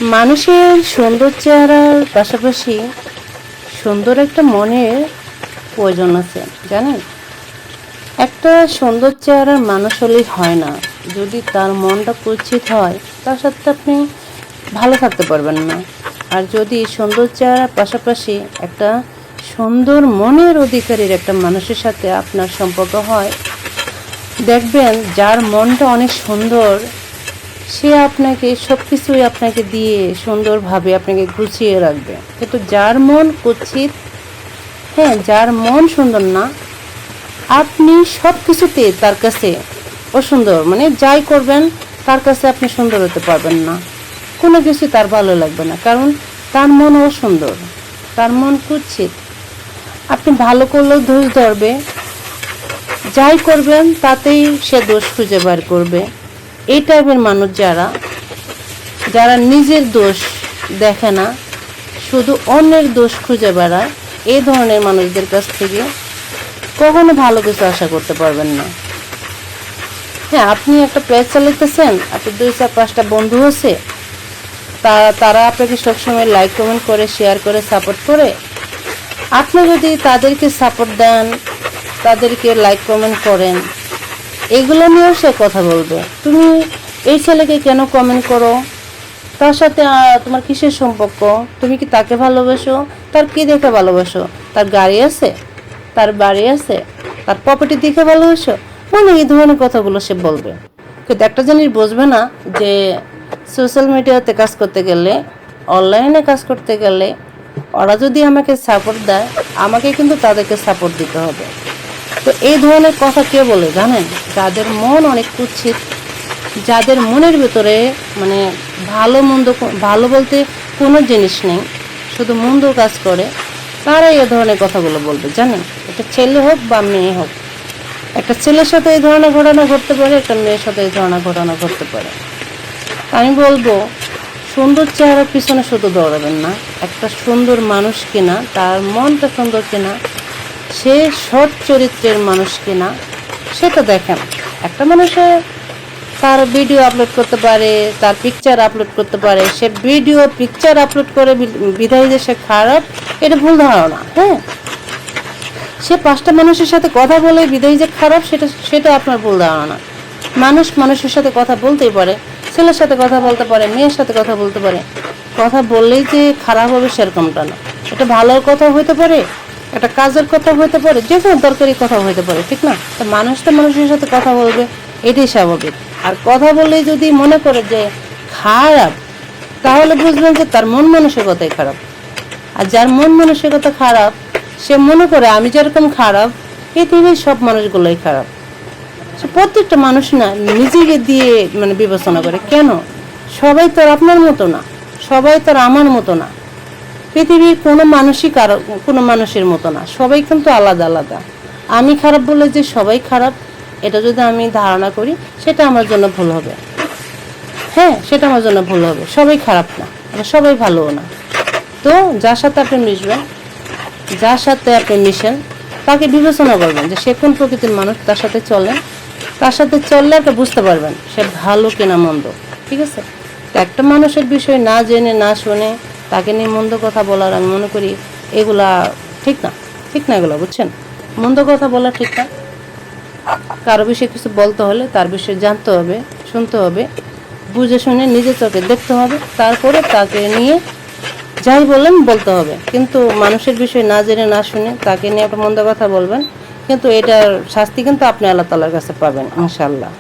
মানুষের সুন্দর চেহারার পাশাপাশি সুন্দর একটা মনের প্রয়োজন আছে, জানেন? একটা সুন্দর চেহারার মানুষ হলেই হয় না, যদি তার মনটা কুৎসিত হয় তার সাথে আপনি ভালো থাকতে পারবেন না। আর যদি সুন্দর চেহারার পাশাপাশি একটা সুন্দর মনের অধিকারীর একটা মানুষের সাথে আপনার সম্পর্ক হয়, দেখবেন যার মনটা অনেক সুন্দর সে আপনাকে সব কিছুই আপনাকে দিয়ে সুন্দরভাবে আপনাকে গুছিয়ে রাখবে। কিন্তু যার মন কুৎসিত, হ্যাঁ, যার মন সুন্দর না, আপনি সব কিছুতে তার কাছে অসুন্দর, মানে যাই করবেন তার কাছে আপনি সুন্দর হতে পারবেন না, কোনো কিছু তার ভালো লাগবে না, কারণ তার মন অসুন্দর, তার মন কুৎসিত। আপনি ভালো করলেও দোষ ধরবে, যাই করবেন তাতেই সে দোষ খুঁজে বার করবে। এই টাইপের মানুষ যারা যারা নিজের দোষ দেখে না, শুধু অন্যের দোষ খুঁজে বেড়ায়, এই ধরনের মানুষদের কাছ থেকে কখনো ভালো কিছু আশা করতে পারবেন না। হ্যাঁ, আপনি একটা পেজ চালাইতেছেন, আপনি 2-4-5টা বন্ধু আছে, তারা আপনাকে সবসময় লাইক কমেন্ট করে, শেয়ার করে, সাপোর্ট করে। আপনি যদি তাদেরকে সাপোর্ট দেন, তাদেরকে লাইক কমেন্ট করেন, এগুলো নিয়েও সে কথা বলবে। তুমি এই ছেলেকে কেন কমেন্ট করো, তার সাথে তোমার কিসের সম্পর্ক, তুমি কি তাকে ভালোবাসো, তার কি দেখে ভালোবাসো, তার গাড়ি আছে, তার বাড়ি আছে, তার প্রপার্টি দেখে ভালোবাসো, মানে এই ধরনের কথাগুলো সে বলবে। কিন্তু একটা জিনিস বুঝবে না যে সোশ্যাল মিডিয়াতে কাজ করতে গেলে, অনলাইনে কাজ করতে গেলে, ওরা যদি আমাকে সাপোর্ট দেয়, আমাকে কিন্তু তাদেরকে সাপোর্ট দিতে হবে। তো এই ধরনের কথা কে বলে জানেন? যাদের মন অনেক কুৎসিত, যাদের মনের ভিতরে মানে ভালো বলতে কোনো জিনিস নেই, শুধু মন্দ কাজ করে, তারাই এ ধরনের কথাগুলো বলবে, জানেন? একটা ছেলে হোক বা মেয়ে হোক, একটা ছেলের সাথে এই ধরনের ঘটনা ঘটতে পারে, একটা মেয়ের সাথে এই ধরনের ঘটনা ঘটতে পারে। আমি বলবো, সুন্দর চেহারার পিছনে শুধু দৌড়াবেন না, একটা সুন্দর মানুষ কিনা, তার মনটা সুন্দর কিনা, সে সৎ চরিত্রের মানুষ কিনা সেটা দেখেন। একটা মানুষে তার ভিডিও আপলোড করতে পারে, তার পিকচার আপলোড করতে পারে, সে ভিডিও পিকচার আপলোড করে বিধায় যে সে খারাপ, এটা ভুল ধারণা। হ্যাঁ, সে 5টা মানুষের সাথে কথা বলে বিধায় যে খারাপ, সেটা আপনার ভুল ধারণা। মানুষের সাথে কথা বলতেই পারে, ছেলের সাথে কথা বলতে পারে, মেয়ের সাথে কথা বলতে পারে, কথা বললেই যে খারাপ হবে সেরকমটা না। এটা ভালোর কথা হইতে পারে, একটা কাজের কথা হইতে পারে, যে কোনো দরকারি কথা হইতে পারে, ঠিক না? তো মানুষের সাথে কথা বলবে, এটাই স্বাভাবিক। আর কথা বললেই যদি মনে করে যে খারাপ, তাহলে বুঝবেন যে তার মন মানসিকতাই খারাপ। আর যার মন মানসিকতা খারাপ, সে মনে করে আমি যেরকম খারাপ, পৃথিবীর সব মানুষগুলোই খারাপ। সে প্রত্যেকটা মানুষ না নিজেকে দিয়ে মানে বিবেচনা করে, কেন? সবাই তো আর আপনার মতো না, সবাই তো আর আমার মতো না, পৃথিবীর কোনো মানুষের মতো না, সবাই কিন্তু আলাদা আলাদা। আমি খারাপ বলে যে সবাই খারাপ, এটা যদি আমি ধারণা করি, সেটা আমার জন্য ভুল হবে। হ্যাঁ, সেটা আমার জন্য ভুল হবে। সবাই খারাপ না, সবাই ভালোও না। তো যার সাথে আপনি মিশবেন, যার সাথে আপনি মিশেন, তাকে বিবেচনা করবেন যে সে কোন প্রকৃতির মানুষ, তার সাথে চলেন, তার সাথে চললে আপনি বুঝতে পারবেন সে ভালো কিনা মন্দ। ঠিক আছে? তো একটা মানুষের বিষয় না জেনে না শুনে তাকে নিয়ে মন্দ কথা বলার, আমি মনে করি এগুলা ঠিক না, ঠিক না, এগুলো বুঝছেন? মন্দ কথা বলা ঠিক না। কারো বিষয়ে কিছু বলতে হলে তার বিষয়ে জানতে হবে, শুনতে হবে, বুঝে শুনে নিজের চোখে দেখতে হবে, তারপরে তাকে নিয়ে যাই বলেন বলতে হবে। কিন্তু মানুষের বিষয় না জেনে না শুনে তাকে নিয়ে একটা মন্দ কথা বলবেন, কিন্তু এটার শাস্তি কিন্তু আপনি আল্লাহ তাআলার কাছে পাবেন ইনশাআল্লাহ।